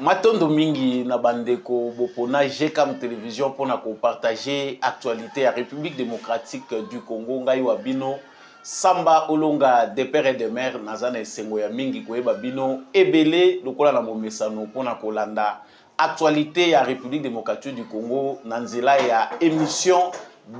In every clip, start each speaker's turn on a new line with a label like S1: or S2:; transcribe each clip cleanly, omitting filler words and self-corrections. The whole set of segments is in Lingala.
S1: Matondo mingi na bandeko bopona GCAM télévision pour partager actualité à République démocratique du Congo ngai wabino Samba Olonga des pères et des mères nazana esengo ya mingi koyeba bino ebele lokola na momesano pona kolanda actualité à République démocratique du Congo nanzela ya émission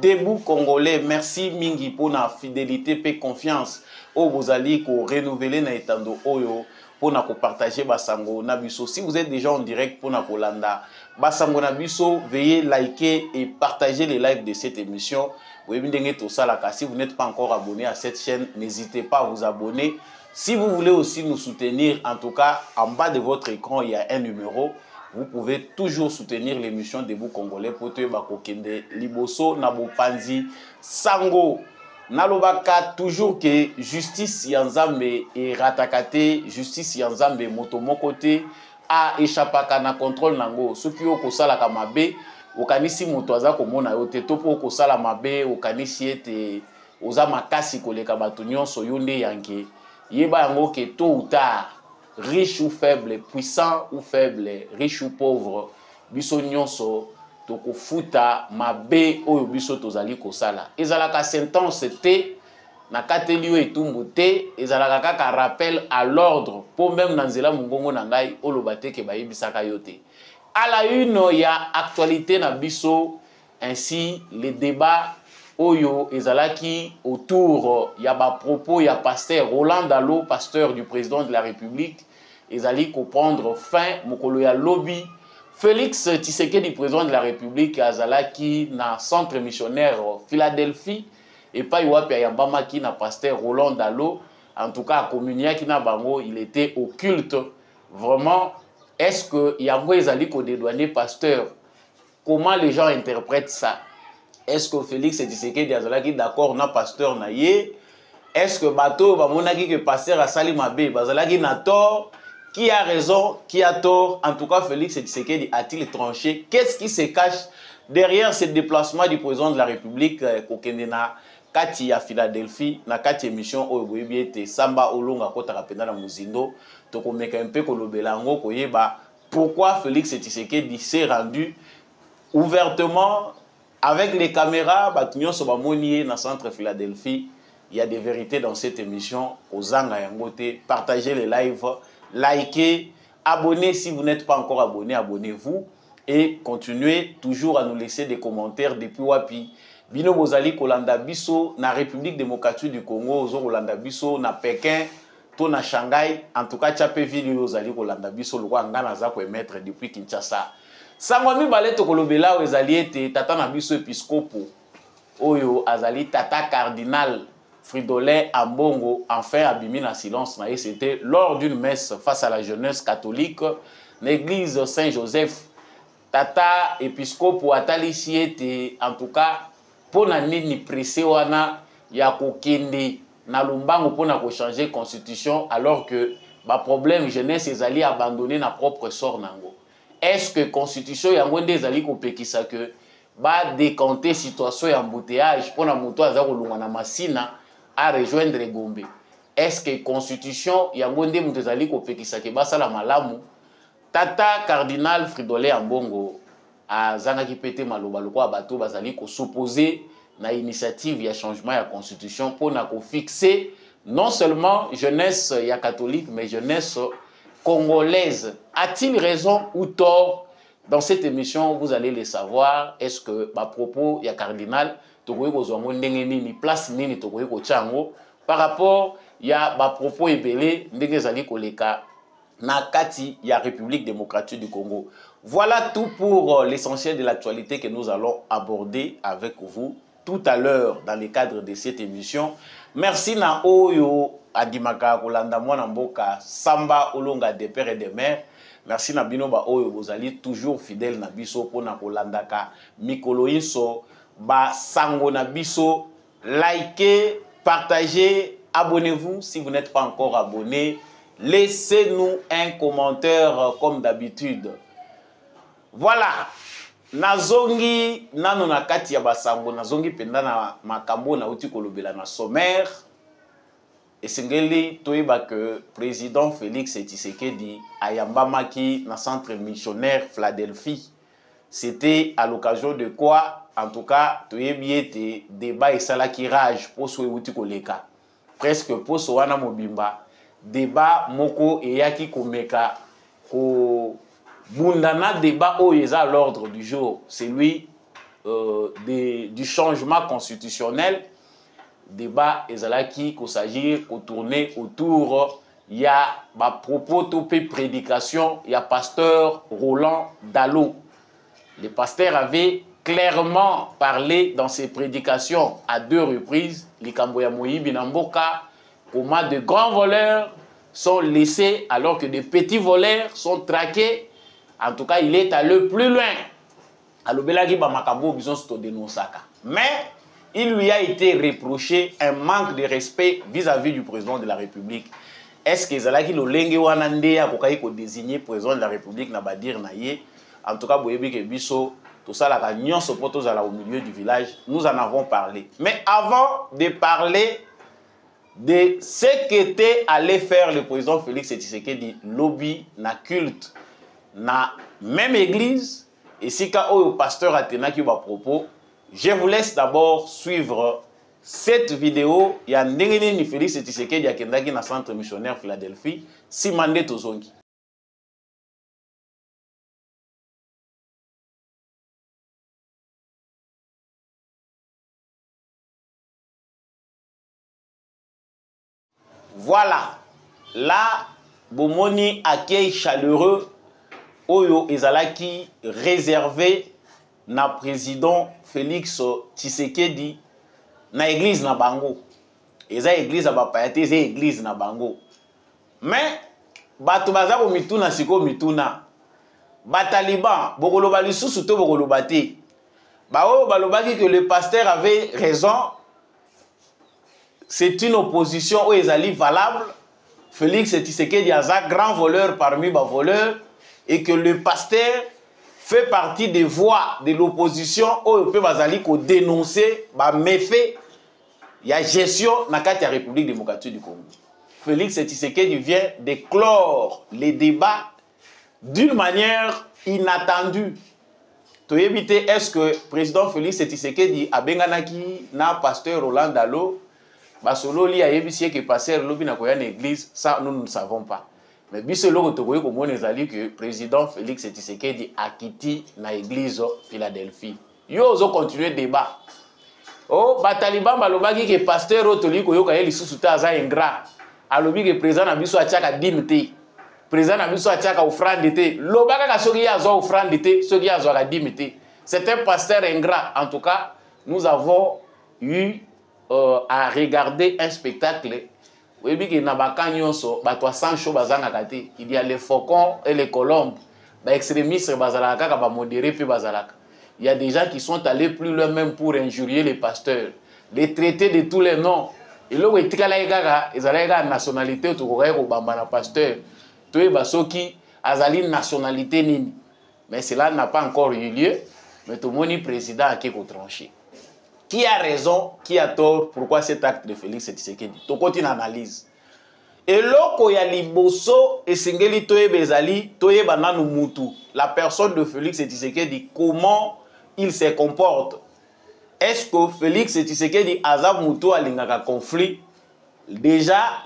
S1: Debout Congolais. Merci mingi pour la fidélité et confiance au bozali ko renouveler na etando oyo pour na partager basango na biso. Si vous êtes déjà en direct pour na kolanda basango na biso, veuillez liker et partager les lives de cette émission. Si vous n'êtes pas encore abonné à cette chaîne, n'hésitez pas à vous abonner. Si vous voulez aussi nous soutenir, en tout cas, en bas de votre écran, il y a un numéro. Vous pouvez toujours soutenir l'émission Debout Congolais pour te bakokende liboso nabo panzi sango. Nalobaka toujours que justice yanzambe et ratakate, justice yanzambe motomoko te a échappaka na contrôle nango. Ce qui oko sala kamabe, okanisi moto aza komona yo te topo oko sala mabe, okanisi ete oza makasi koleka bato nyonso yonde yanke. Yeba yango ke tôt ou tard, riche ou faible, puissant ou faible, riche ou pauvre, biso nyonso toko futa mabe oyo biso tozali kosala. Ezalaka sentence te na kateli yo etumbu te, ezalaka kaka rappel à l'ordre pour même nanzela mungongo na ngai olobate ke bayebisaka yo te. À la une ya actualité na biso ainsi les débats oyo ezalaki autour ya ba propos ya pasteur Roland Dalo, pasteur du président de la République, ezali ko prendre fin mokolo ya lobby. Félix Tshisekedi, président de la République, azalaki na centre missionnaire Philadelphie et pas yoapi ayambama ki na pasteur Roland Dalo. En tout cas, communia ki na bango, il était occulte. Vraiment, est-ce que yango ezali ko dédouaner pasteur? Comment les gens interprètent ça? Est-ce que Félix Tshisekedi azalaki d'accord na pasteur na ye? Est-ce que bato bamonaki que pasteur asali mabe bazalaki na tort? Qui a raison, qui a tort? En tout cas, Félix Tshisekedi a-t-il tranché? Qu'est-ce qui se cache derrière ce déplacement du président de la République Kokendena Kati à Philadelphie, na Kati émission Oyoboyebiete Samba Olonga Kota Rapenda na Muzindo, Tokomeka un peu Kolobelango Koyeba. Pourquoi Félix Tshisekedi s'est rendu ouvertement avec les caméras, Batunyo Sobamonier na centre Philadelphie? Il y a des vérités dans cette émission. Ozanga Yangote, partagez les lives. Likez, abonnez si vous n'êtes pas encore abonné, abonnez-vous et continuez toujours à nous laisser des commentaires depuis Wapi. Bino Bozali Kolanda Biso na République démocratique du Congo, Ozo Kolanda Biso na Pékin, to na Shanghai, en tout cas Tchapé Ville Ozali Kolanda Biso, le roi Ngana Zako émettre depuis Kinshasa. Sangwami Baleto Kolobela Ozali ete tata na Biso épiscopo, Oyo Azali tata cardinal Fridolin Ambongo, enfin abimi na silence, c'était lors d'une messe face à la jeunesse catholique, l'église Saint-Joseph, tata épiscope atalisi ete, en tout cas, pour nini pressé wana ya kokende na lumbango pour na changer constitution alors que ba problème jeunesse ezali abandonné na propre sort nango. Est-ce que constitution yango nde ezali kopekisa que ba décanter situation ya embouteillage pour na moto aza kolunga na masina à rejoindre Gombe? Est-ce que constitution yangonde mutezali kopekisa ke basala malamu? Tata cardinal Fridolin Ambongo azangaki pete maloba lokwa bato bazali ko s'opposer na initiative ya changement ya constitution pour na ko fixer non seulement jeunesse ya catholique mais jeunesse congolaise. A-t-il raison ou tort? Dans cette émission, vous allez le savoir. Est-ce que à propos ya cardinal ni place nini tokoye ko chango par rapport ya ba propos ebele ndenge zali koleka na kati ya République démocratique du Congo. Voilà tout pour l'essentiel de l'actualité que nous allons aborder avec vous tout à l'heure dans le cadre de cette émission. Merci na oyo adimaka kolanda mwana mboka Samba Olonga des pères et des mères. Merci na bino ba oyo bozali toujours fidèle na biso pona kolandaka mikolo inso ba sango na biso. Likez, partagez, abonnez-vous si vous n'êtes pas encore abonné. Laissez-nous un commentaire comme d'habitude. Voilà. Nazongi nano na kati ya basango nazongi penda na makambo na uti kolobela na sommaire. esengeli toyeba que président Félix Tshisekedi ayambamaki na centre missionnaire Philadelphie. C'était à l'occasion de quoi, en tout cas, toyebi ete débat esalaki rage poso euti koleka. Presque poso wana mobimba débat moko eyaki komeka ko bundana débat oyo eza à l'ordre du jour, celui du changement constitutionnel. Débat ezalaki ko s'agir ko tourner autour ya ba propos topé prédication ya pasteur Roland Dalo. Le pasteur avait clairement parlé dans ses prédications à 2 reprises, likambo ya moyibi na mboka, comment de grands voleurs sont laissés alors que de petits voleurs sont traqués. En tout cas, il est allé plus loin. Alobelaki ba makambo bison sto dénonçaka. Mais il lui a été reproché un manque de respect vis-à-vis du président de la République. Est-ce que Zalaki Lolenge Wanande a désigné président de la République n'a pas dire naïe? En tout cas, Boyebi Kebiso, tout ça, la réunion se pose au milieu du village. Nous en avons parlé. Mais avant de parler de ce qu'était allé faire le président Félix Tshisekedi, lobby, na culte, na même église, et si le pasteur Athéna qui va propos, je vous laisse d'abord suivre cette vidéo. Il y a Ndengeni Félix Tshisekedi à Kendaki na centre missionnaire Philadelphie, Simande Tozongi. Voilà, là, Bomoni accueil chaleureux, Oyo Ezalaki réservé na président Félix Tshisekedi na église na bango. Eza église na bapayate, eza église na bango. Mais, bato bazako mituna siko mituna. Bataliban, bokoloba lisusu to bokoloba te. Bao balobaki que le pasteur avait raison. C'est une opposition où ezali valable. Félix Tshisekedi a un grand voleur parmi les voleurs et que le pasteur fait partie des voix de l'opposition où il peut dénoncer les méfaits. Il y a gestion dans la République démocratique du Congo. Félix Tshisekedi vient d'éclore les débats d'une manière inattendue. Tu éviter est-ce que le président Félix Tshisekedi a benganaki na pasteur Roland Dalo? Basolo li a yebisi que pasteur lobi na koya na église, ça nous ne savons pas. Mais bisolo to koyi ko mona ezali que président Félix Tshisekedi a quitté na église Philadelphie. Yo zo continuer débat. Oh bataliban balobaki que pasteur otoli ko yoka yeli susu ta za ingrat. Alobi que président na biso atiaka dimité. Président na biso atiaka offrande té. Lobaka ka soki ya zo offrande té, soki ya zo ka dimité. C'est un pasteur ingrat. En tout cas, nous avons eu à regarder un spectacle. Il y a les faucons et les colombes. Les extrémistes, il y a des gens qui sont allés plus loin même pour injurier les pasteurs, les traiter de tous les noms. Et là, il y a une nationalité, pasteur. Nationalité. Mais cela n'a pas encore eu lieu. Mais tout le monde président a tranché. Qui a raison, qui a tort, pourquoi cet acte de Félix Tshisekedi? To continue analyse. Et loko ya liboso esengeli toye bezali toye bananu mutu. La personne de Félix Tshisekedi, comment il se comporte? Est-ce que Félix Tshisekedi azab mutu alingaka conflit? Déjà,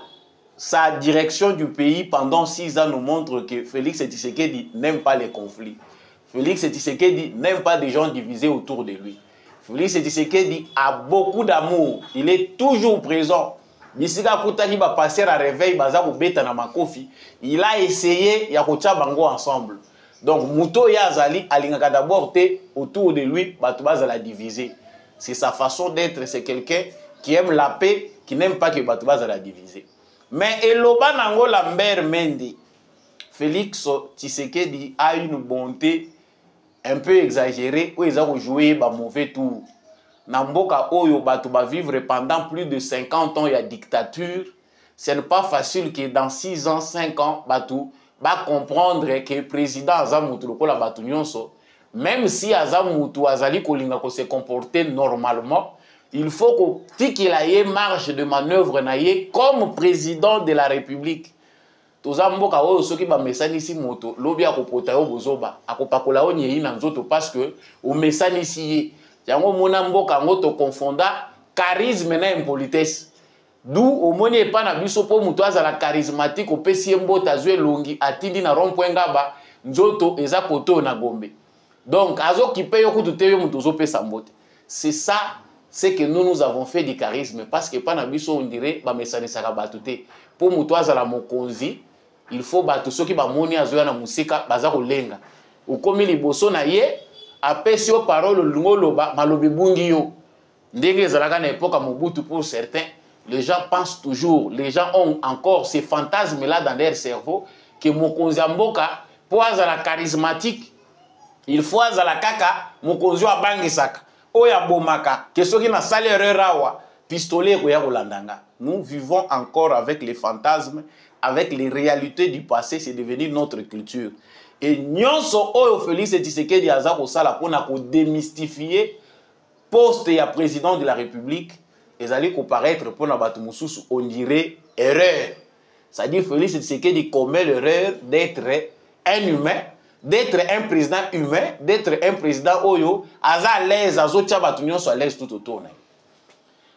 S1: sa direction du pays pendant 6 ans nous montre que Félix Tshisekedi n'aime pas les conflits. Félix Tshisekedi n'aime pas des gens divisés autour de lui. Félix Tshisekedi a beaucoup d'amour. Il est toujours présent. Bisika Koutaki va passer à réveil, il a essayé ya kocha bango ensemble. Donc Muto Yazali alingaka d'abord autour de lui, Batouba la diviser. C'est sa façon d'être, c'est quelqu'un qui aime la paix, qui n'aime pas que Batouba la diviser. Mais Eloba Nango Lambert Mendy, Félix Tshisekedi a une bonté un peu exagéré où ils ont joué un mauvais tour. Namboka Oyo Bato va vivre pendant plus de 50 ans, il y a dictature. Ce n'est pas facile que dans 6 ans, 5 ans, Bato va comprendre que le président Azamutu Lokola Bato Nyonso, même si Azamutu Azali Kolinga se comporter normalement, il faut qu'il ait marge de manœuvre comme président de la République. Toza mboka oyo soki ba mesanisi moto lobi akopota yo bozoba akopakola o nyei na nzoto parce que o mesanisi ye yango mona mboka ngo to konfonda charisme na impolitesse d'où omoni epa na biso po muto azala charismatique opesi mbota zwe longi atindi na rond-point ngaba nzoto eza koto na Gombe donc azo kipe yo kutu te yo muto zo pesa mbote c'est ça c'est que nous avons fait du charisme parce que pa na biso on dirait ba mesanisa ka batute po muto azala mokonzi. Il faut que ceux qui bamoni azoya na musika baza kolenga ukomi liboso na ye apesi yo parole lungoloba malobi bungi yo ndenge ezalaka na époque Mobutu pour certains les gens pensent toujours les gens ont encore ces fantasmes là dans leur cerveau que mokonzi mboka po azala charismatique il faut azala kaka mokonzi wa bangisaka oya bomaka que soki na sale erreur awa pistolet ko ya kolandanga. Nous vivons encore avec les fantasmes, avec les réalités du passé, c'est devenu notre culture. Et nyonso oyo Félix Tshisekedi aza ko sala pona ko démystifier poste ya président de la République, ezali ko paraître pona batu mususu on dirait erreur. C'est-à-dire Félix Tshisekedi commet l'erreur d'être un humain, d'être un président humain, d'être un président oyo aza à l'aise, azo tia batu nyonso à l'aise tout autour.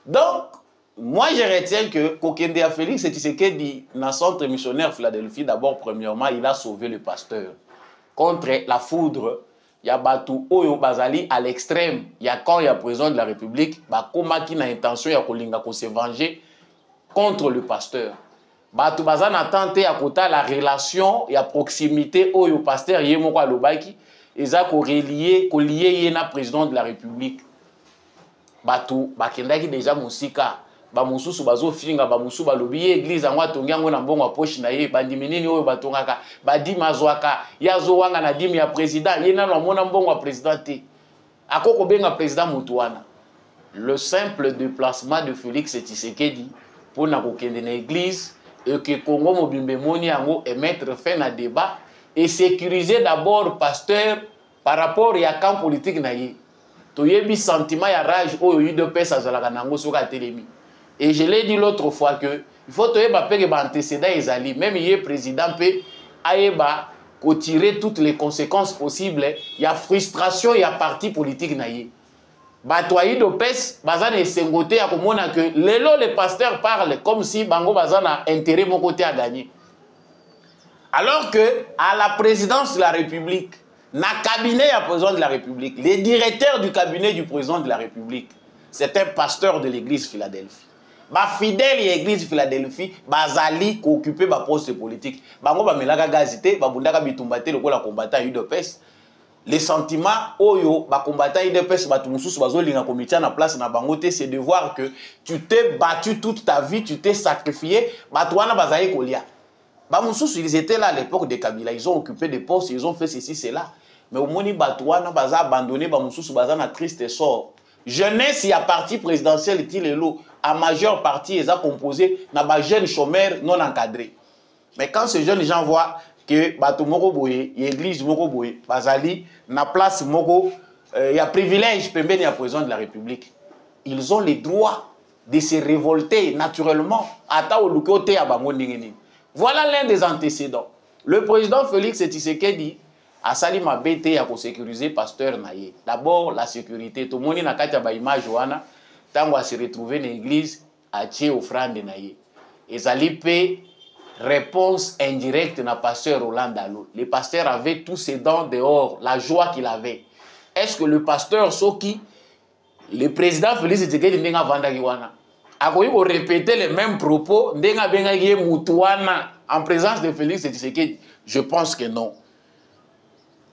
S1: Donc moi, je retiens que Kokende a Félix Tshisekedi, dans le centre missionnaire Philadelphie, d'abord, premièrement, il a sauvé le pasteur. Contre la foudre, il y a Batou Oyo Bazali à l'extrême. Il y a quand il y a président de la République, Bakoma qui n'a intention de se venger contre le pasteur. Batou Bazan a tenté à côté la relation et la proximité Oyo pasteur Yemoko Alobaki, et ça qu'on lié Yena président de la République. Batou Bakenda qui déjà Moussika. Ba mususu bazo finga ba musu balobi église angwa tongiango na mbongo poche na ye bandimi nini oyo batongaka badi mazwaka yazo wanga na dimi ya président yena na mona mbongo wa président te akoko benga président mutuana. Le simple déplacement de Félix Tshisekedi pour na kokende na église et que Congo mobimbe moni yango et mettre fin à débat et sécuriser d'abord pasteur par rapport ya camp politique na ye to yebi sentiment ya rage oyo yudo pesa zalaka nango soka telemi. Et je l'ai dit l'autre fois que il faut que les antécédents Ezali, même il est président, il tirer toutes les conséquences possibles. Il y a frustration, il y a parti politique. Batoyi de pes, bazan et sengoté à komona que les pasteurs parlent comme si bango bazan a intérêt mon côté à gagner. Alors que à la présidence de la République, na cabinet à président de la République, les directeurs du cabinet du président de la République, c'est un pasteur de l'église Philadelphie. Ba fidèle l'église Philadelphie bazali ko occuper ba poste politique bango ba melaka gazité ba bundaka bitumbate lokola combattant UDPS les sentiments oyo ba combattant UDPS ba tumususu bazolinga komitia na place na bango te c'est de voir que tu t'es battu toute ta vie tu t'es sacrifié ba toana bazali kolia ba mususu ils étaient là à l'époque de Kabila ils ont occupé des postes ils ont fait ceci cela mais au moni ba toana baza abandonné ba mususu baza na triste sort jeunesse y a parti présidentiel tilelo à majeure partie ils ont composé na ba jeunes chômeurs non encadrés mais quand ces jeunes gens voient que bato moko boye l'église moko boye bazali na place moko y a privilège pembeni ya président de la République ils ont le droit de se révolter naturellement ata olukote ya bango ndenge. Voilà l'un des antécédents. Le président Félix Tshisekedi a sali mabete ya ko sécuriser pasteur naye. D'abord la sécurité to moni na kati ya ba image wana tango a se retrouver dans l'église a tie offrande naye. Ezali pe réponse indirecte na pasteur Roland Dalo. Le pasteur avait tous ses dents dehors, la joie qu'il avait. Est-ce que le pasteur Soki, le président Félix Tshisekedi ndenga vandaki wana a koyi ko répéter les mêmes propos ndenga bengaki mutuana en présence de Félix Tshisekedi? Je pense que non.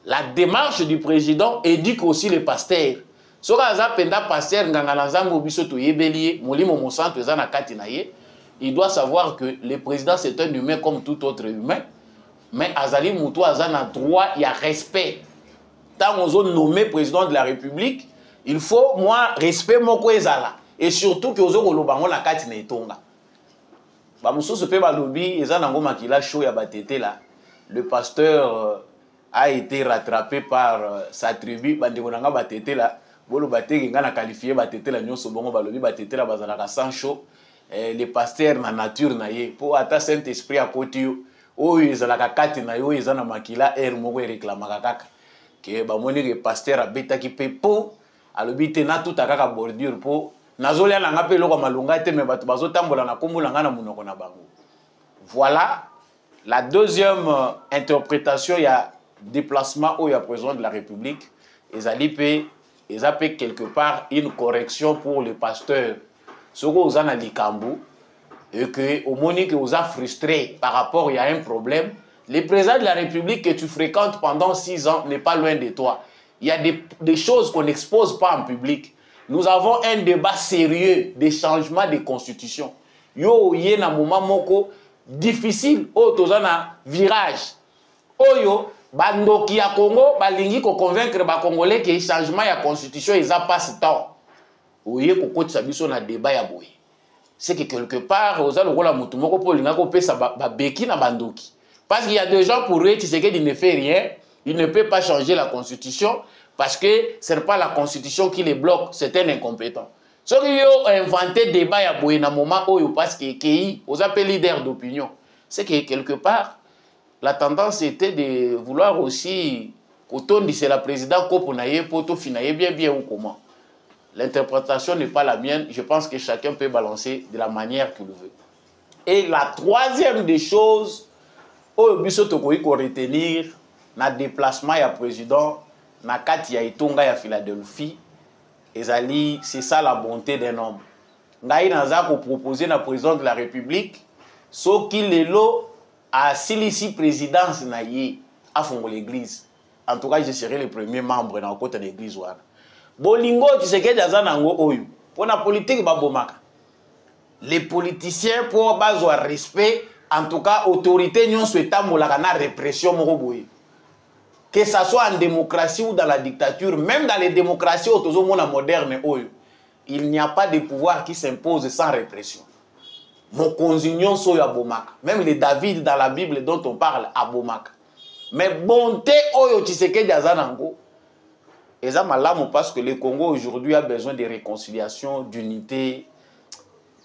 S1: La démarche du président éduque aussi les pasteurs. Soka aza penda pasteur nganga na nzambo biso to yebelie molimo mosanto eza na kati na ye. Il doit savoir que le président c'est un humain comme tout autre humain, mais azali mutu azana droit, il y a respect. Tant on zone nommé président de la République, il faut moi respect moko ezala et surtout que ozo kolobango na kati na etonga. Ba mususu pe ba lobi ezana ngoma kila show ya batete là. Le pasteur a été rattrapé par sa tribu bandeko nanga batete là. bolo bateki nga na qualifier batete la nyonso bongo balobi batete la bazalaka sans chaud les pasteurs na nature na ye po ata Saint Esprit akoti yo oyo ezalaka kati na yo eza na makila air moko ereklamaka kaka ke bamoni ke pasteur abetaki pe po alobi te natuta kaka bordure po nazolia nanga pe eloko malonga te me bato bazotambola na kombo na nga na monoko na bango. Voilà la deuxième interprétation, il y a déplacement où il y a président de la République. Ils appellent quelque part une correction pour les pasteurs. Ce que vous avez dit et que au moment que vous avez frustré par rapport, il y a un problème. Le président de la République que tu fréquentes pendant 6 ans n'est pas loin de toi. Il y a des choses qu'on n'expose pas en public. Nous avons un débat sérieux des changements de constitution. Yo yena moment moko difficile o tozana virage oyo bandoki ya Congo balingi ko convaincre ba congolais que changement ya constitution eza passe temps oye ko kotisa biso na débat ya boye c'est que quelque part oza lokola mutu moko po linga ko pesa ba beki na bandoki parce qu'il y a des gens pour eux Tshisekedi ne fait rien, il ne peut pas changer la constitution parce que ce n'est pas la constitution qui les bloque, c'est un incompétent. Ce qui ont inventé débat à Boyena moment où parce que KI, aux appels leaders d'opinion, c'est que quelque part, la tendance était de vouloir aussi, quand on dit c'est la présidente Koponaye, Poto Finaye, bien ou comment. L'interprétation n'est pas la mienne, je pense que chacun peut balancer de la manière qu'il veut. Et la troisième des choses, au biso tokoyi ko retenir, na déplacement ya président, na kati ya Itonga ya Philadelphie, c'est ça la bonté d'un homme. Ngai naza ko proposer na président de la République so ki lelo a silisi présidence na ye a fongo l'église. En tout cas, je serai le premier membre na côté de l'église wana. Bolingo Tshisekedi aza nango oyo. Pour la politique ba bomaka. Les politiciens pour bazwa respect, en tout cas autorité nyonso etambolaka na répression moko boye. Que ce soit en démocratie ou dans la dictature, même dans les démocraties modernes, il n'y a pas de pouvoir qui s'impose sans répression. Même les David dans la Bible dont on parle, à Bomaka. Mais bonté, Oyo Tshisekedi Azanango, parce que le Congo aujourd'hui a besoin de réconciliation, d'unité,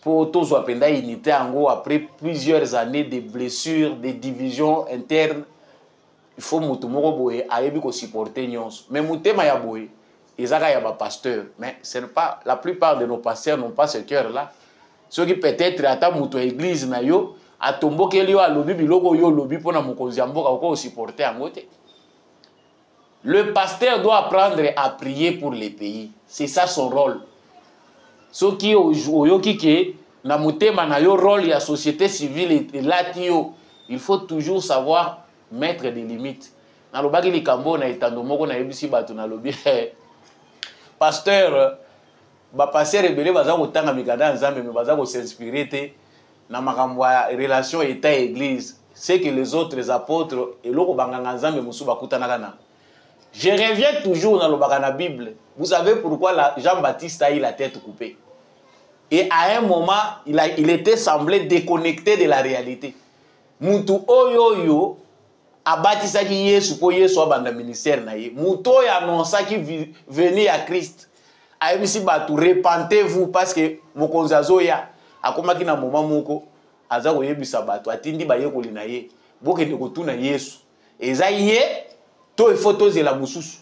S1: pour tous les unité après plusieurs années de blessures, de divisions internes. Il faut que supporter nyonso. Mais mutema ya boye, ezaka ya ba pasteur. Mais ce n'est pas la plupart de nos pasteurs n'ont pas ce cœur là. Ceux qui peut-être ata muto église na yo atomboke yo alobi biloko yo lobi pona mokonzi mboka ko supporter angote. Le pasteur doit apprendre à prier pour les pays. C'est ça son rôle. Ceux qui oyoki ke na mutema na yo rôle ya société civile et latio, il faut toujours savoir mettre des limites. Na lobaki likambo na etando moko na yebisi batu na lobi pasteur ba passer rebelle baza kotanga mikanda nzambe mais baza ko s'inspirer te na makambo ya relation état église c'est que les autres apôtres et loko banganga nzambe musu bakutana kana. Je reviens toujours dans lobaka na Bible. Vous savez pourquoi Jean-Baptiste a eu la tête coupée? Et à un moment, il était semblé déconnecté de la réalité. Mutu oyo abatisaki Yesu po Yesu abanda ministère na ye. Muto ya annonçaki venir à Christ. Ayebisi batu repentez-vous parce que mokonzi azoya akomaki na moment moko aza koyebisa batu atindi bayekoli na ye. Bokende kotuna Yesu. Eza ye to photos de la mususu.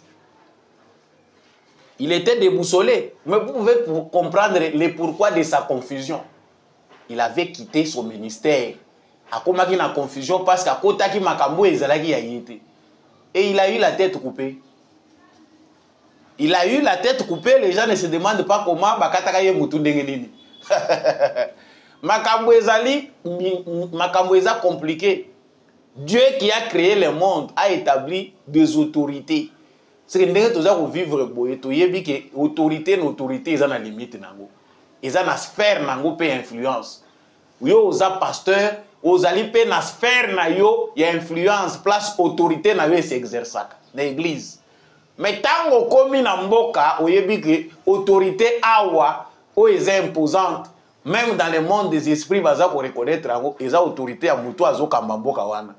S1: Il était déboussolé, mais vous pouvez comprendre le pourquoi de sa confusion. Il avait quitté son ministère. Akomaki na confusion parce qu'à kotaki makambo ezalaki ya yete. Et il a eu la tête coupée. Il a eu la tête coupée, les gens ne se demandent pas comment bakataka ye mutu ndenge nini. Makambo ezali makambo eza compliqué. Dieu qui a créé le monde a établi des autorités. C'est que ndenge toza ko vivre boye to yebi ke autorité eza na limite nango. Eza na sphère nango pe influence. Yo oza pasteur ozali pe na sphère na yo ya influence place autorité na yo s'exerçaka na église. Mais tango komi na mboka oyebi ke autorité awa o eza imposante même dans le monde des esprits baza ko reconnaître yango eza autorité ya mutu azokamba mboka wana.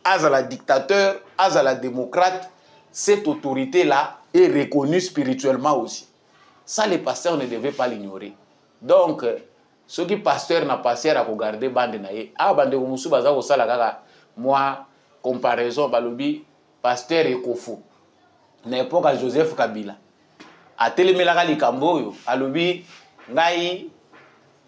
S1: Azala dictateur, azala démocrate, cette autorité là est reconnue spirituellement aussi. Ça, les pasteurs ne devaient pas l'ignorer. Donc, ceux qui pasteurs n'ont pas à regarder bande naïe, ah bande musu baza ko sala kaka moi comparaison balobi pasteur Ekofu na époque à Joseph Kabila a telemelaka likambo oyo alobi ngai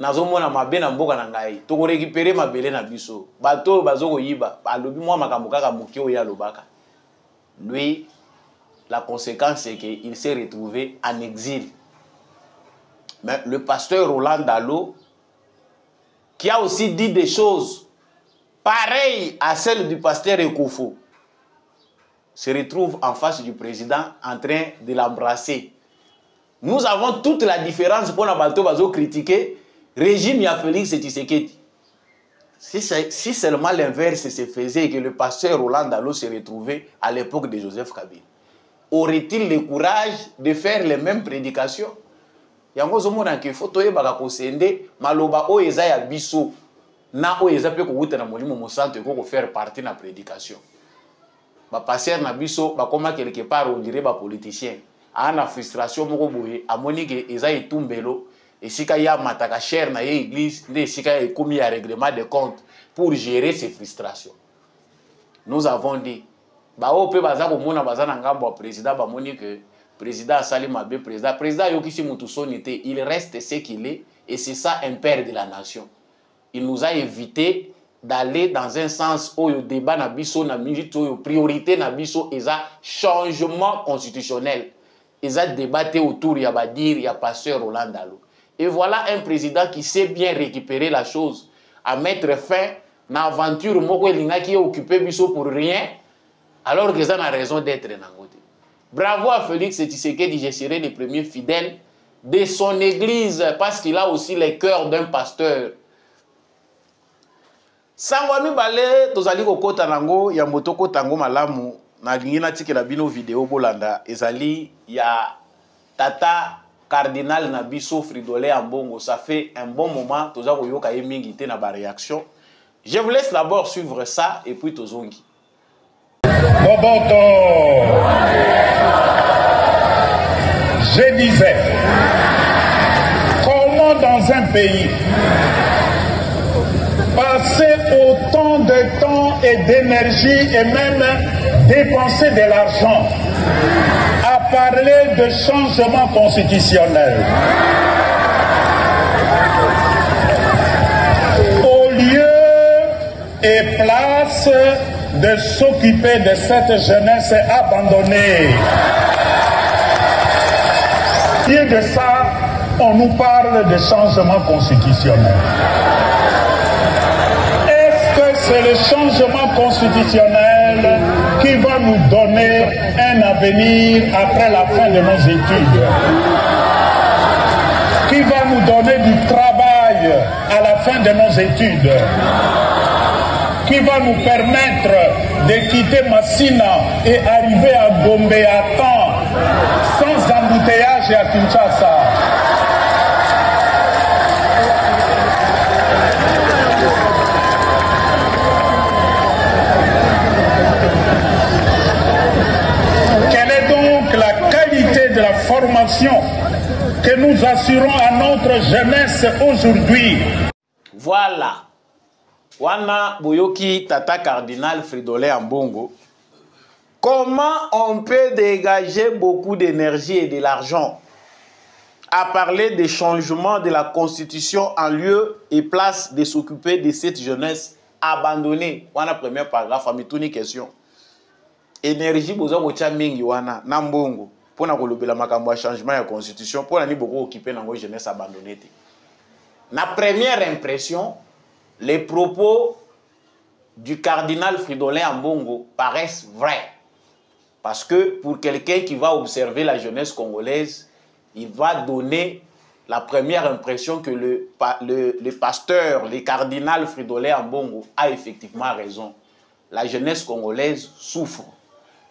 S1: nazomona mabe na mboka na ngai to ko récupérer mabele na biso bato bazoko yiba alobi moi makambo kaka moki oyo alobaka. Lui, la conséquence c'est qu'il s'est retrouvé en exil. Mais le pasteur Roland Dalo, qui a aussi dit des choses pareilles à celles du pasteur Ekoufo, se retrouve en face du président en train de l'embrasser. Nous avons toute la différence pour la bateau bazo critiquer régime ya Félix Tshisekedi. Si seulement l'inverse se faisait et que le pasteur Roland Dalo se retrouvait à l'époque de Joseph Kabila, aurait-il le courage de faire les mêmes prédications? Yango zomona ke photo yebaka kosende maloba o eza ya biso na o eza pe ko wuta na molimo mosanto ko faire partie na prédication. Ba passer na biso ba koma quelque part on dirait ba politicien. Ana frustration moko boye amoni ke eza etumbelo esika ya mataka cher na ye église nde esika e komi ya règlement de compte pour gérer ces frustrations. Nous avons dit ba o pe baza ko mona baza na ngambo ya président ba moni que président Salim Abé, président Yokisi Moutousonité, il reste ce qu'il est et c'est ça un père de la nation. Il nous a évité d'aller dans un sens où le débat na biso na minute où priorité na biso et ça changement constitutionnel. Ils ont débattu autour il y a badir il y a pasteur Roland Dalo. Et voilà un président qui sait bien récupérer la chose, à mettre fin à l'aventure moko linga qui est occupé biso pour rien alors que ça a raison d'être dans côté. Bravo à Félix Tshisekedi, je serai le premier fidèle de son église parce qu'il a aussi le cœur d'un pasteur. Sangwami bale tozali kokota nango ya motoko tango malamu na lingina tikela bino vidéo bolanda ezali ya tata cardinal na biso Fridolin Ambongo. Ça fait un bon moment toza koyoka ye mingi te na ba réaction. Je vous laisse d'abord suivre ça et puis tozongi.
S2: Je disais, comment dans un pays passer autant de temps et d'énergie et même dépenser de l'argent à parler de changement constitutionnel au lieu et place de s'occuper de cette jeunesse abandonnée. Et de ça, on nous parle de changement constitutionnel. Est-ce que c'est le changement constitutionnel qui va nous donner un avenir après la fin de nos études? Qui va nous donner du travail à la fin de nos études? Qui va nous permettre de quitter Massina et arriver à Gombe à temps, sans embouteillage et à Kinshasa. Quelle est donc la qualité de la formation que nous assurons à notre jeunesse aujourd'hui?
S1: Voilà. Wana Boyoki Tata Cardinal Fridolin Ambongo. Comment on peut dégager beaucoup d'énergie et de l'argent à parler des changements de la Constitution en lieu et place de s'occuper de cette jeunesse abandonnée? Wana premier paragraphe, a mis une question. Énergie, boza kocha mingi wana Nambongo pour na kolobela makambo ya changement de la Constitution pour na ni beaucoup occuper na jeunesse abandonnée. Na première impression, les propos du cardinal Fridolin Ambongo paraissent vrais. Parce que pour quelqu'un qui va observer la jeunesse congolaise, il va donner la première impression que le pasteur, le cardinal Fridolin Ambongo a effectivement raison. La jeunesse congolaise souffre.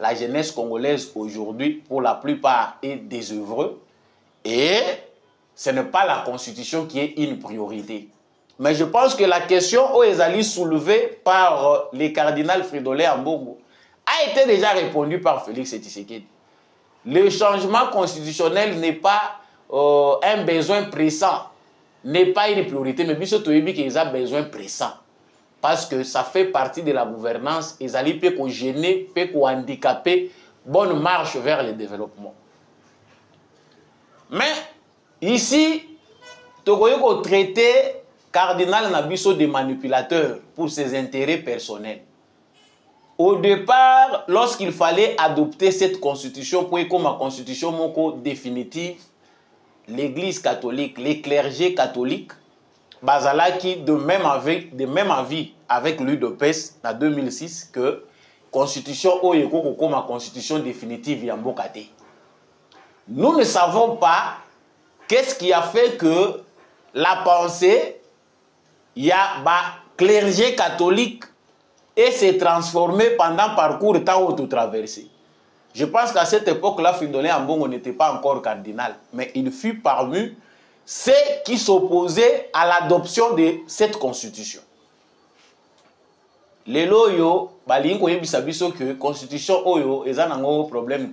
S1: La jeunesse congolaise aujourd'hui, pour la plupart, est désœuvrée. Et ce n'est pas la constitution qui est une priorité. Mais je pense que la question Oezali soulevée par le cardinal Fridolin Ambongo a été déjà répondue par Félix Tshisekedi. Le changement constitutionnel n'est pas un besoin pressant n'est pas une priorité, mais biso toyebi qu'ils ont besoin pressant. Parce que ça fait partie de la gouvernance, ils allaient peut gêner, peut handicaper, bonne marche vers le développement. Mais ici, Togoyoko traité Cardinal Nabiso de manipulateur pour ses intérêts personnels. Au départ, lorsqu'il fallait adopter cette constitution pour comme une constitution moko définitive, l'Église catholique, les clergés catholiques, Bazalaki de même avis avec l'UDPS en 2006 que constitution Oyeko comme une constitution définitive Yambokate. Nous ne savons pas qu'est-ce qui a fait que la pensée, il y a clergé catholique et s'est transformé pendant un parcours de temps auto-traversé. Je pense qu'à cette époque-là, Fridolin Ambongo n'était pas encore cardinal, mais il fut parmi ceux qui s'opposaient à l'adoption de cette constitution. Les loyo, balingo yebisabiso que constitution oyo, ils ont un problème.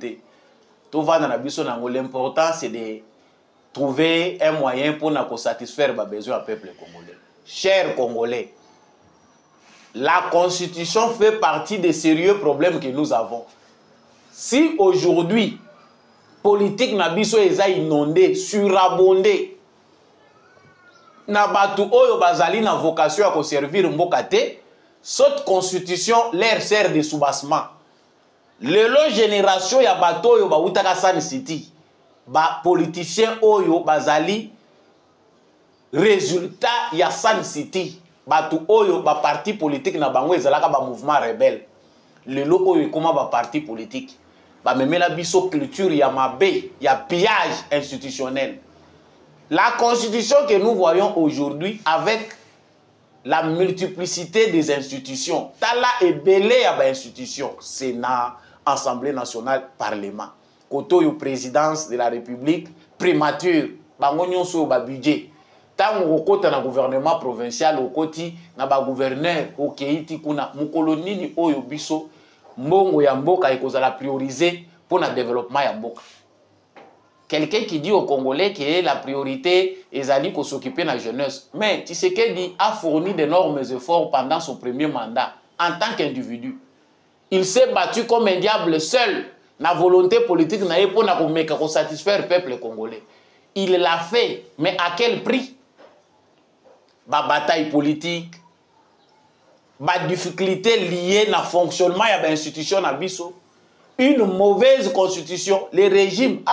S1: Tout va dans la biso nango. L'important c'est de trouver un moyen pour satisfaire les besoins du peuple congolais. Chers Congolais, la constitution fait partie des sérieux problèmes que nous avons. Si aujourd'hui, politique nabiso est inondée, surabondée, Nabatu oyo bazali na vocation à servir mbokate, cette constitution leur sert de soubassement. Le génération ya bato oyo ba utaka San City, ba politicien oyo bazali résultat ya San City, batu oyo ba parti politique na bango ezalaka ba mouvement rebelle. Lelo oyo koma ba parti politique. Ba memela biso culture ya mabe, ya pillage institutionnel. La constitution que nous voyons aujourd'hui avec la multiplicité des institutions, tala et belé à institutions, Sénat, Assemblée nationale, Parlement. Koto yo présidence de la République, primature, bangonyon so ba budget. Tant au côté na gouvernement provincial, au côté na ba gouverneur, au keiti kuna mukoloni ni oyo biso, mbongo ya mboka ekozala prioriser pour le développement ya mboka. Quelqu'un qui dit aux Congolais que la priorité est d'aller s'occuper de la jeunesse. Mais Tshisekedi a fourni d'énormes efforts pendant son premier mandat en tant qu'individu. Il s'est battu comme un diable seul. La volonté politique n'a pas pour satisfaire le peuple congolais. Il l'a fait, mais à quel prix? La bataille politique, la difficulté liée au fonctionnement de l'institution à Bisso. Une mauvaise constitution, les régimes,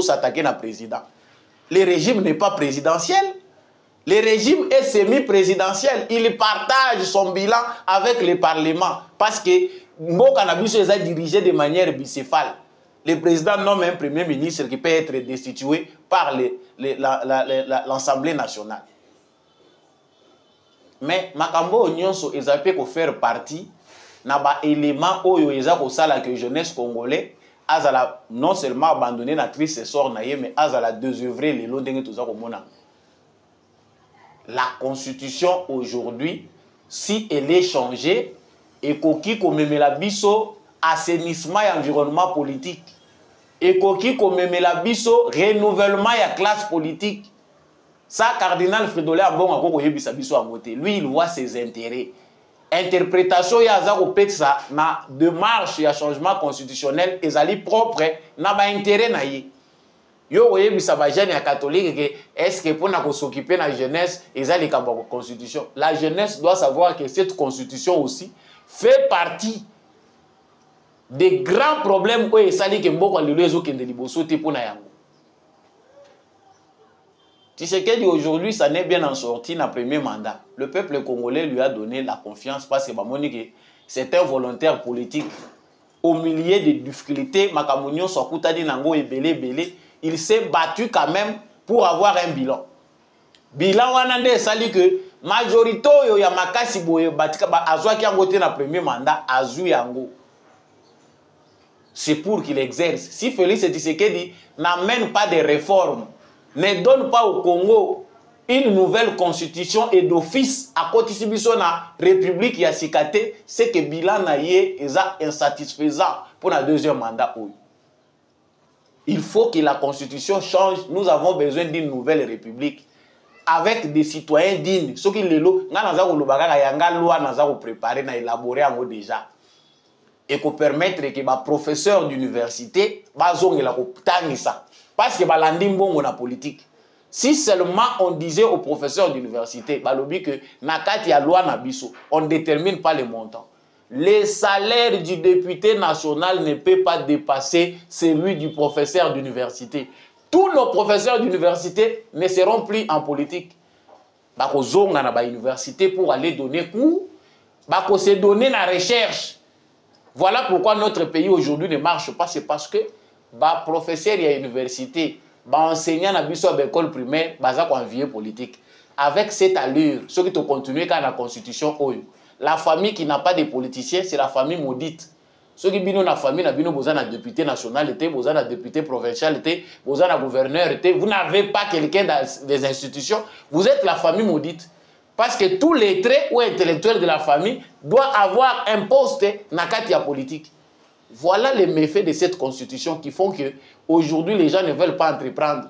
S1: s'attaquer à président. Le régime n'est pas présidentiel. Le régime est semi-présidentiel. Il partage son bilan avec le Parlement. Parce que Mboka Nabiso est dirigé de manière bicéphale. Le président nomme un premier ministre qui peut être destitué par l'Assemblée nationale. Mais Makambo Nyonso est appelé pour faire partie naba élément oyo eza ko sala que jeunesse congolais azala non seulement abandonner na triste sort na ye mais azala désœuvrer les lots ndenge toza ko mona. La constitution aujourd'hui si elle est changée et koki komemela biso assainissement et environnement politique et koki komemela biso renouvellement ya classe politique. Ça cardinal Fridolin Ambongo akoko yebisa biso a voter. Lui il voit ses intérêts. Interprétation ya za kopeksa na démarche ya changement constitutionnel ezali propre na ba intérêt na ye. Yo oyebisa ba jeune ya catholique que est-ce que pour na ko s'occuper na jeunesse ezali ka ba constitution. La jeunesse doit savoir que cette constitution aussi fait partie des grands problèmes que ezali ke mboko lelo ezokende liboso te pona yango. Tshisekedi aujourd'hui, ça n'est bien en sorti dans le premier mandat. Le peuple congolais lui a donné la confiance parce que c'est un volontaire politique. Au milieu des difficultés, Makamounion Sokutadi Nango et Belé, il s'est battu quand même pour avoir un bilan. Bilan wanande sali que majorité yo ya makasi boye batika ba azwa ki angote na premier mandat azu yango. C'est pour qu'il exerce. Si Félix Tshisekedi n'amène pas de réformes, ne donne pas au Congo une nouvelle constitution et d'office à côté de la République qui a sikate, c'est que bilan na ye est insatisfaisant pour le deuxième mandat. Il faut que la constitution change. Nous avons besoin d'une nouvelle république avec des citoyens dignes. Ce qui est lo, nga naza ko lobaka ya nga loi naza ko préparer na élaborer en déjà. Et qu'on permettre que les professeurs d'université bazongela ko tangisa parce que balandi mbongo na politique. Si seulement on disait aux professeurs d'université balobi que nakati ya loi na biso, on ne détermine pas les montants. Le salaire du député national ne peut pas dépasser celui du professeur d'université. Tous nos professeurs d'université ne seront plus en politique. Bako zonga na ba université pour aller donner cours, bako se donner la recherche. Voilà pourquoi notre pays aujourd'hui ne marche pas, c'est parce que ba professeur à l'université, ba enseignant à biso à l'école primaire, baza ko envier politique. Avec cette allure, ceux qui te continuent quand la constitution oyo. La famille qui n'a pas de politiciens, c'est la famille maudite. Ceux qui bino na famille na bino boza na député national, boza na député provincial, boza na gouverneur, vous n'avez pas quelqu'un dans les institutions, vous êtes la famille maudite. Parce que tous les traits ou intellectuels de la famille doivent avoir un poste na katia politique. Voilà les méfaits de cette constitution qui font que aujourd'hui les gens ne veulent pas entreprendre.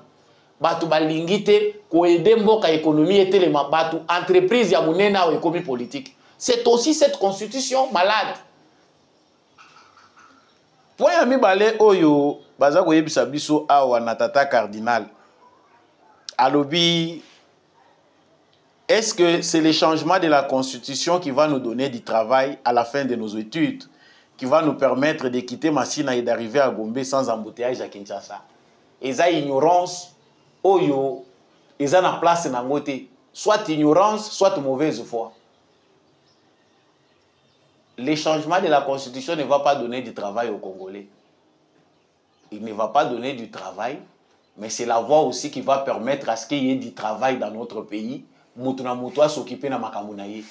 S1: Batu balingite ko aider mboka économie et les batu entreprise ya munena ou économie politique. C'est aussi cette constitution malade. Point ami balé oyo baza ko yebisa biso awa na tata cardinal. Alobi, est-ce que c'est le changement de la constitution qui va nous donner du travail à la fin de nos études, qui va nous permettre de quitter Massina et d'arriver à Gombe sans embouteillage à Kinshasa? Et ça ignorance oyo, et ça na place na ngote, soit ignorance, soit mauvaise foi. Le changement de la constitution ne va pas donner du travail aux Congolais. Il ne va pas donner du travail, mais c'est la voie aussi qui va permettre à ce qu'il y ait du travail dans notre pays. Mutuna mutua s'occuper na makamunaye.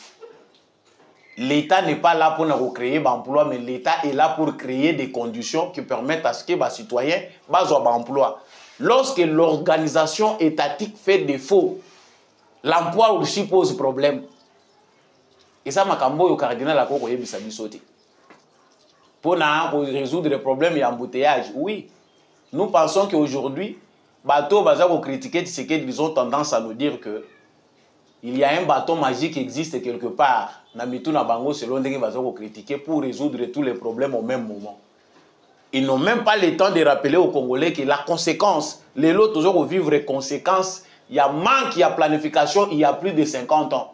S1: L'État n'est pas là pour nous recréer l'emploi, mais l'État est là pour créer des conditions qui permettent à ce que les citoyens aient un emploi. Lorsque l'organisation étatique fait défaut, l'emploi aussi pose problème. Et ça, makambo yo cardinal a koko yebisa bisote. Pour résoudre les problèmes et embouteillage, oui. Nous pensons qu'aujourd'hui, bateau bazako critiquer ce qu'ils ont tendance à nous dire que il y a un bâton magique qui existe quelque part. Namitu na bango selon ndenge bazako critiquer pour résoudre tous les problèmes au même moment. Ils n'ont même pas le temps de rappeler aux Congolais que la conséquence, les lots toujours vivre les conséquences, il y a manque, il y a planification, il y a plus de 50 ans.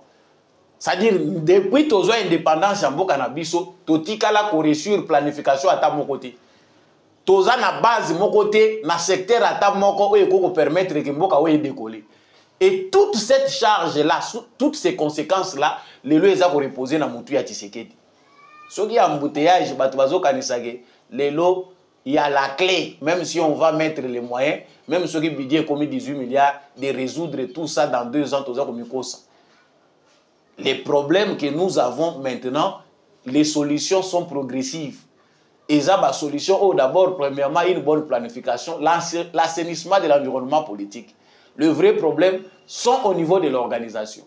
S1: C'est-à-dire, depuis que l'indépendance en Bokanabiso, totika la correction planification à ta mon côté. Toza na base mon côté, na secteur à ta mon côté, pour permettre que Mboka oye décoller. Et toute cette charge-là, toutes ces conséquences-là, les lois ont reposé dans Moutou ya Tshisekedi. Ce qui est embouteillage, les lois, il y a la clé, même si on va mettre les moyens, même ce qui budget comme 18 milliards, de résoudre tout ça dans 2 ans, toza comme ça. Les problèmes que nous avons maintenant, les solutions sont progressives. Et ça, la solution, d'abord, premièrement, une bonne planification, l'assainissement de l'environnement politique. Le vrai problème sont au niveau de l'organisation.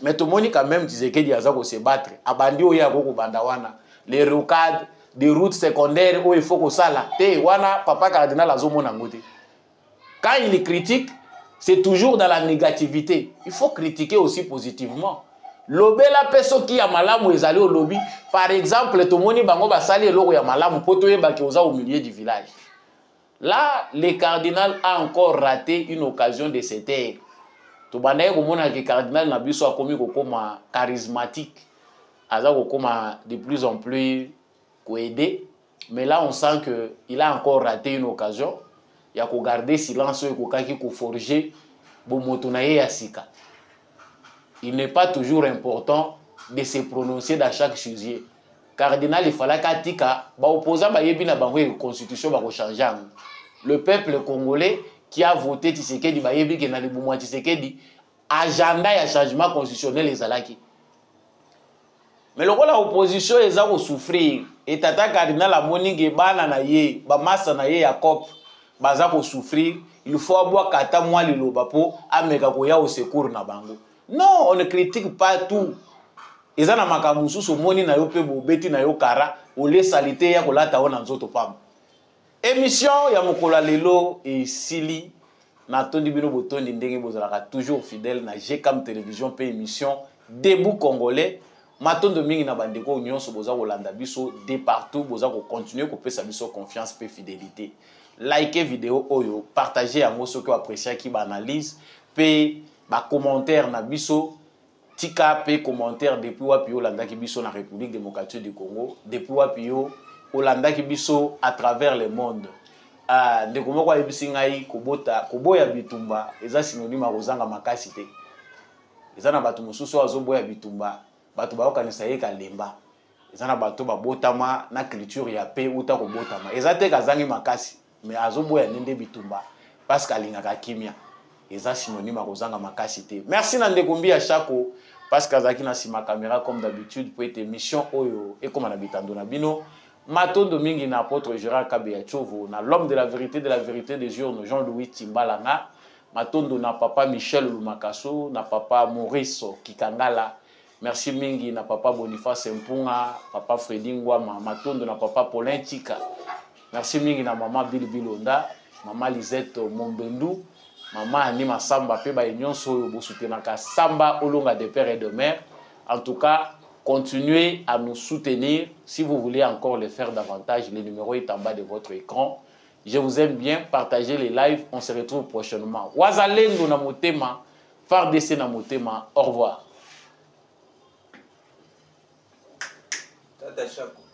S1: Mais tout le monde, quand même, disait qu'il y a se battre. Abandi ou ya goko bandawana, les rocades, des routes secondaires où il faut que ça là. Te wana papa cardinal azomo nangote. Quand il critique, c'est toujours dans la négativité. Il faut critiquer aussi positivement. Lobé la personne qui a malamu est allé au lobby. Par exemple, tout le monde bango basali logo ya malamu poto yeba ki oza au milieu du village. Là, le cardinal a encore raté une occasion de se taire. Tout banaye komona que cardinal na biso a commis kokoma charismatique. Aza kokoma de plus en plus coédé, mais là on sent que il a encore raté une occasion. Il a ko garder silence et ko kaki ko forger bomoto na ye ya sika. Il n'est pas toujours important de se prononcer dans chaque sujet. Cardinal, il fallait qu'Atika, opposant à la constitution, va changer. Le peuple congolais qui a voté Tshisekedi, agenda et changement constitutionnel les alaki. Mais le rôle de l'opposition est de souffrir. Et tata cardinal a monique bana na ye, ba massa na ye Jacob, baza ko souffrir. Il faut avoir kata moi le lobapo, ameka koya au secours na bango. Non, on ne critique pas tout. Et ça, na yo pe bobeti na yo kara, ou les saletés ya kolata ona nzoto pam. Émission ya mokola lelo et sili na tondi bino botondi ndenge bozalaka toujours fidèle na GCAM télévision pe émission Debout Congolais. Matondo mingi na bandeko nyonso boza kolanda biso de partout boza ko continuer ko pesa biso confiance pe fidélité. Likez vidéo oyo, partagez yango soki apprécier ki ba analyse pe ba commentaire na biso tika pe commentaire depuis wapi Olanda ki biso na République démocratique du Congo, depuis wapi Olanda ki biso à travers le monde. Ndeko moko ayebisi ngai koboya bitumba eza synonyme ya kozanga makasi te. Eza na bato mosusu azoboya bitumba bato baokanisa ye kalemba. Eza na bato babotama na culture ya pe uta kobotama. Eza te kazangi makasi mais azoboya nende bitumba parce qu'alingaka kimia. Eza synonyme ya kozanga makasi te. Merci na ndeko Mbia Shako parce qu'azaki na sima caméra comme d'habitude pour être émission oyo et comme na bitando na bino. Matondo mingi na apôtre Gérard Kabeya Tchovo na l'homme de la vérité des urnes Jean-Louis Timbalanga. Matondo na papa Michel Lumakaso, na papa Maurice Kikangala. Merci mingi na papa Boniface Mpunga, papa Fredi Ngwama, matondo na papa Paulin Tika. Merci mingi na maman Bilbilonda, maman Lisette Mombendu, maman Anima Samba pe ba nyonso bo soutenaka Samba Olonga de père et de mère. En tout cas, continuez à nous soutenir. Si vous voulez encore le faire davantage, le numéro est en bas de votre écran. Je vous aime bien, partagez les lives, on se retrouve prochainement. Wazalendo na motema, FARDC na motema, au revoir.
S3: Tata Shako.